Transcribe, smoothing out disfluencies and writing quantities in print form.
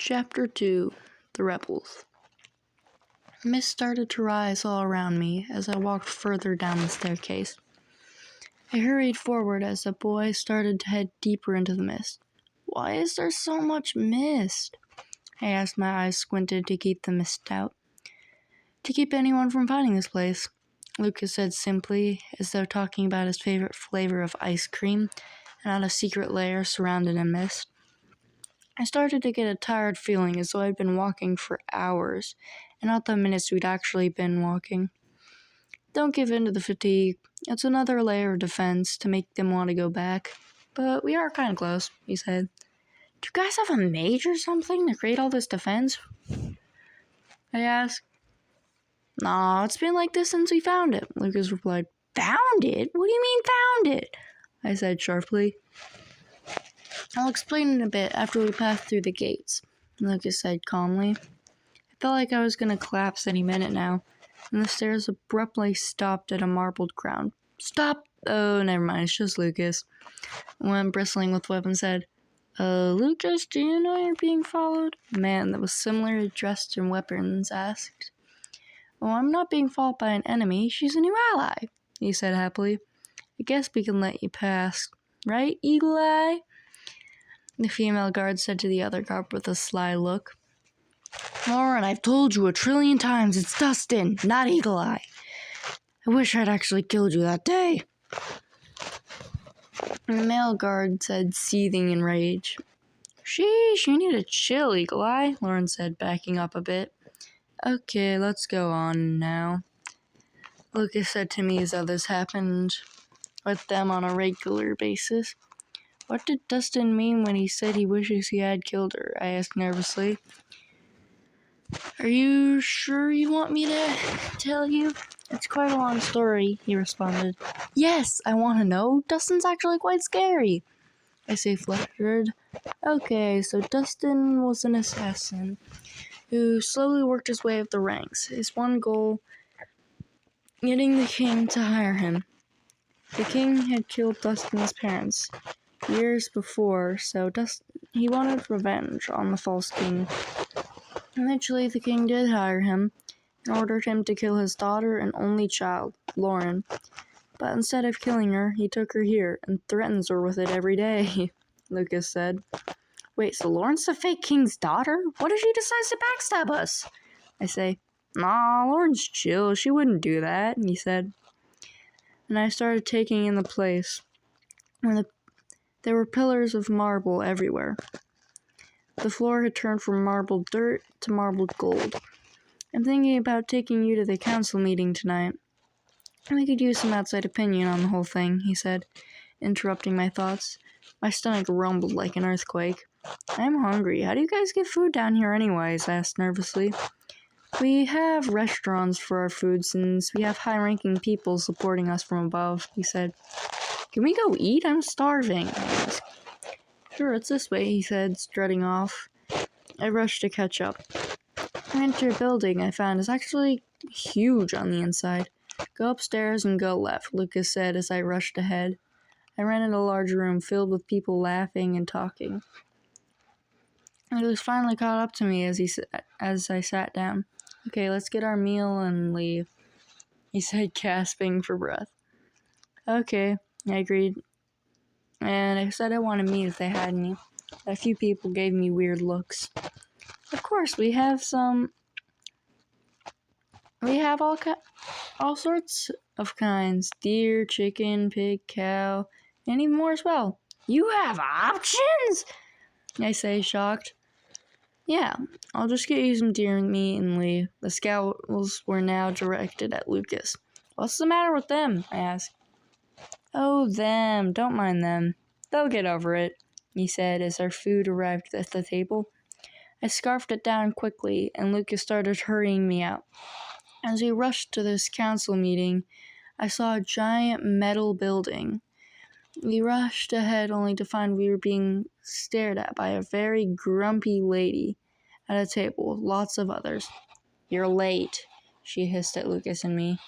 Chapter 2 The Rebels. Mist started to rise all around me as I walked further down the staircase. I hurried forward as the boy started to head deeper into the mist. "Why is there so much mist?" I asked, my eyes squinted to keep the mist out. "To keep anyone from finding this place," Lucas said simply, as though talking about his favorite flavor of ice cream and not a secret lair surrounded in mist. I started to get a tired feeling as though I'd been walking for hours, and not the minutes we'd actually been walking. "Don't give in to the fatigue. It's another layer of defense to make them want to go back. But we are kind of close," he said. "Do you guys have a mage or something to create all this defense?" I asked. "Nah, it's been like this since we found it," Lucas replied. "Found it? What do you mean found it?" I said sharply. "I'll explain in a bit after we pass through the gates," Lucas said calmly. I felt like I was going to collapse any minute now, and the stairs abruptly stopped at a marbled ground. "Stop!" "Oh, never mind, it's just Lucas." One bristling with weapons said, "Lucas, do you know you're being followed?" A man that was similarly dressed in weapons asked. "Oh, I'm not being followed by an enemy. She's a new ally," he said happily. "I guess we can let you pass. Right, Eagle Eye?" The female guard said to the other guard with a sly look. "Lauren, I've told you 1,000,000,000,000 times it's Dustin, not Eagle Eye. I wish I'd actually killed you that day." The male guard said, seething in rage. "Sheesh, you need to chill, Eagle Eye," Lauren said, backing up a bit. "Okay, let's go on now," Lucas said to me as others happened with them on a regular basis. "What did Dustin mean when he said he wishes he had killed her?" I asked nervously. "Are you sure you want me to tell you?" "It's quite a long story," he responded. "Yes, I want to know. Dustin's actually quite scary," I say fluttered. "Okay, so Dustin was an assassin who slowly worked his way up the ranks. His one goal, getting the king to hire him. The king had killed Dustin's parents years before, so he wanted revenge on the false king. Eventually, the king did hire him and ordered him to kill his daughter and only child, Lauren. But instead of killing her, he took her here and threatens her with it every day," Lucas said. "Wait, so Lauren's the fake king's daughter? What if she decides to backstab us?" I say. "Nah, Lauren's chill. She wouldn't do that," he said. And I started taking in the place where there were pillars of marble everywhere. The floor had turned from marbled dirt to marbled gold. "I'm thinking about taking you to the council meeting tonight. We could use some outside opinion on the whole thing," he said, interrupting my thoughts. My stomach rumbled like an earthquake. "I'm hungry. How do you guys get food down here anyways?" I asked nervously. "We have restaurants for our food since we have high-ranking people supporting us from above," he said. "Can we go eat? I'm starving," I asked. "Sure, it's this way," he said, strutting off. I rushed to catch up. I entered a building I found is actually huge on the inside. "Go upstairs and go left," Lucas said as I rushed ahead. I ran into a large room filled with people laughing and talking. Lucas finally caught up to me as I sat down. "Okay, let's get our meal and leave," he said, gasping for breath. "Okay," I agreed. And I said I wanted meat if they had any. A few people gave me weird looks. "Of course, we have all sorts of kinds. Deer, chicken, pig, cow, and even more as well." "You have options?" I say, shocked. "Yeah, I'll just get you some deer meat and leave." The scowls were now directed at Lucas. "What's the matter with them?" I asked. "Oh, them. Don't mind them. They'll get over it," he said as our food arrived at the table. I scarfed it down quickly, and Lucas started hurrying me out. As we rushed to this council meeting, I saw a giant metal building. We rushed ahead only to find we were being stared at by a very grumpy lady at a table with lots of others. "You're late," she hissed at Lucas and me.